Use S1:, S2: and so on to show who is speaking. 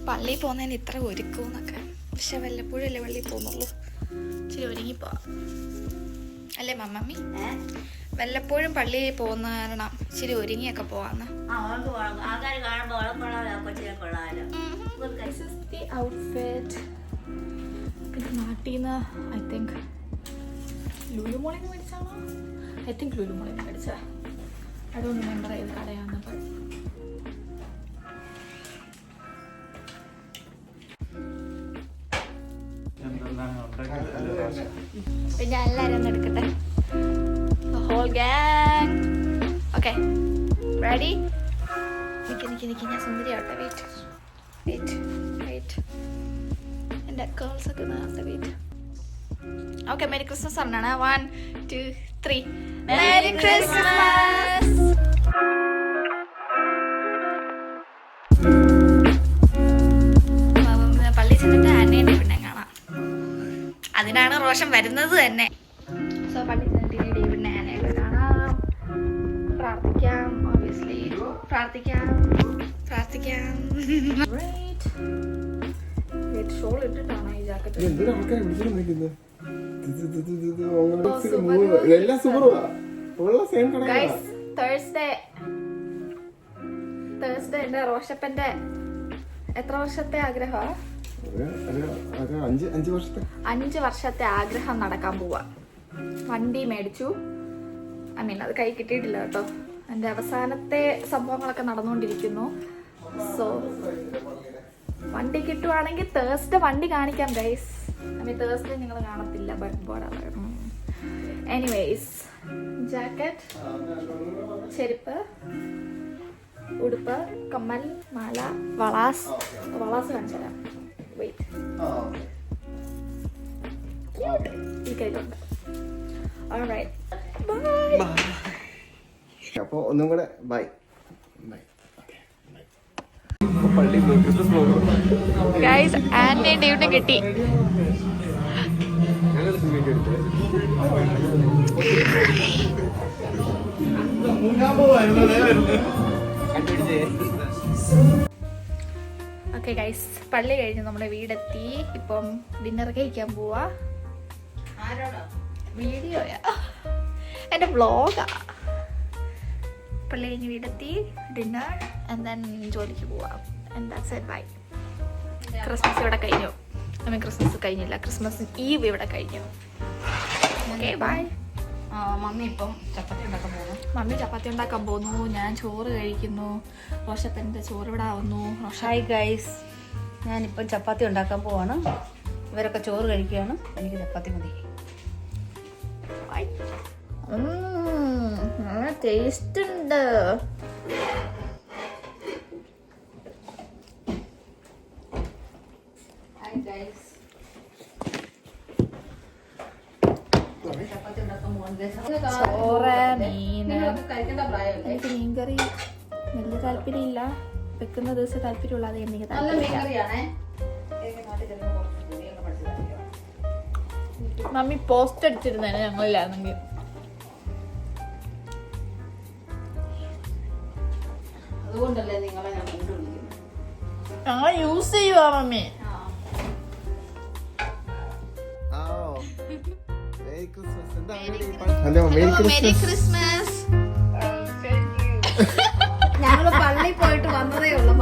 S1: പള്ളിയിൽ പോകുന്നതിന് ഇത്ര ഒരുക്കുമെന്നൊക്കെ, പക്ഷെ വല്ലപ്പോഴും അല്ലേ പള്ളിയിൽ പോകുന്നുള്ളൂ. ഇച്ചിരി ഒരുങ്ങിപ്പോവാം അല്ലേ മമ്മി? വല്ലപ്പോഴും പള്ളിയിൽ പോകുന്ന കാരണം ഇച്ചിരി ഒരുങ്ങിയൊക്കെ പോവാന്ന്. പിന്നെ നാട്ടിൽ നിന്ന് ഐ തിങ്ക് ലുലുമോളിന്ന് മേടിച്ചാണോ? ഐ തിങ്ക് ലുലുമോളിന്ന് മേടിച്ചാ. അതുകൊണ്ട് മെമ്പർ ചെയ്ത് കടയാന്നപ്പോൾ പിന്നെ എല്ലാവരും ഒന്ന് എടുക്കട്ടെ. Whole gang okay ready? നിക്ക് ഞാൻ സുന്ദരിയാവട്ടെ. വെയിറ്റ് എൻ്റെ കേൾസ് ഒക്കെ നേരത്തെ വെയിറ്റ്. ഓക്കെ മെരി ക്രിസ്മസ് പറഞ്ഞാണ്. 1 2 3 മെരി ക്രിസ്മസ്. പള്ളി ചെന്നിട്ട് ആനേനെ പിന്നെ കാണാം. അതിനാണ് റോഷൻ വരുന്നത് തന്നെ. സോ പള്ളി ചെന്നിട്ട് ഡേവിഡിനെ ആനയൊക്കെ കാണാം. പ്രാർത്ഥിക്കാം. ഓബിയസ്ലി പ്രാർത്ഥിക്കാം. ഷോൾ ഇട്ടിട്ടാണ് ഈ ജാക്കറ്റ്. തേഴ്സ്ഡേ എന്റെ റോഷപ്പന്റെ എത്ര വർഷത്തെ ആഗ്രഹമാണ്? 5 വർഷത്തെ ആഗ്രഹം നടക്കാൻ പോവാ. വണ്ടി മേടിച്ചു. അത് കൈ കിട്ടിയിട്ടില്ല കേട്ടോ. എന്റെ അവസാനത്തെ സംഭവങ്ങളൊക്കെ നടന്നുകൊണ്ടിരിക്കുന്നു. സോ വണ്ടി കിട്ടുവാണെങ്കിൽ തേഴ്സ്ഡേ വണ്ടി കാണിക്കാം ഗൈസ്. തേഴ്സ്ഡേ നിങ്ങൾ കാണത്തില്ല, ബട്ട് ബോർഡാണ്. എനിവേസ് ജാക്കറ്റ്, ചെരുപ്പ്, ഉടുപ്പ്, കമ്മൽ, മാല, വളാസ് കാണിച്ചു തരാം. വെയിറ്റ്, ഈ കയ്യിലുണ്ട്. Alright, bye.
S2: അപ്പോൾ ഒന്നും കൂടെ ബൈ.
S1: ഗൈസ് ആന്റി ഡ്യൂട്ടി കിട്ടി. ഓക്കെ ഗൈസ്, പള്ളി കഴിഞ്ഞ് നമ്മുടെ വീടെത്തി. ഇപ്പം ഡിന്നർ കഴിക്കാൻ പോവാ. വീഡിയോയാ, എൻ്റെ വ്ളോഗാ. പള്ളി കഴിഞ്ഞ് വീടെത്തി, ഡിന്നർ ആൻഡ് ദെൻ ജോലിക്ക് പോവാം. And that's it. Bye. Christmas ഇവിടെ കഴിഞ്ഞു. ക്രിസ്മസ് കഴിഞ്ഞില്ല, ക്രിസ്മസ് ഈവ് ഇവിടെ കഴിഞ്ഞു. Okay bye.
S3: മമ്മി ഇപ്പം ചപ്പാത്തി ഉണ്ടാക്കാൻ പോകുന്നു.
S1: മമ്മി ചപ്പാത്തി ഉണ്ടാക്കാൻ പോകുന്നു. ഞാൻ ചോറ് കഴിക്കുന്നു. റോഷപ്പൻ്റെ ചോറ് ഇവിടെ ആവുന്നു.
S3: ഹായ് ഗൈസ്, ഞാനിപ്പം ചപ്പാത്തി ഉണ്ടാക്കാൻ പോവാണ്. ഇവരൊക്കെ ചോറ് കഴിക്കുകയാണ്. എനിക്ക് ചപ്പാത്തി മതി.
S1: ടേസ്റ്റ് ഉണ്ട്.
S3: ഹായ് ഗൈസ്, ചപ്പാത്തി ഉണ്ടാക്കാൻ പോകുന്നത്.
S1: ചോറ്, മീന്.
S3: കഴിക്കേണ്ട പ്രായമല്ലേ?
S1: എനിക്ക് മീൻകറി വലിയ താല്പര്യമില്ല. വെക്കുന്ന ദിവസം താല്പര്യമുള്ളത് എനിക്ക്
S3: നല്ല
S1: താല്പര്യമില്ല.
S3: മീൻകറിയാണേ. നാട്ടിൽ ചെല്ലുമ്പോൾ കുറച്ച് തുണിയൊക്കെ മനസ്സിലാക്കിയോ?
S1: Mummy post അടിച്ചിരുന്നേനെ ഞങ്ങളില്ലായിരുന്നെങ്കിൽ.
S3: അതുകൊണ്ടല്ലേ നിങ്ങളെ ഞാൻ കൊണ്ടുവിളിക്കുന്നത്.
S1: ഞങ്ങൾ യൂസ് ചെയ്യുവാ മമ്മി.
S2: Hello,
S1: merry Christmas.
S3: ഞങ്ങള് പള്ളി പോയിട്ട് വന്നതേ ഉള്ളൂ.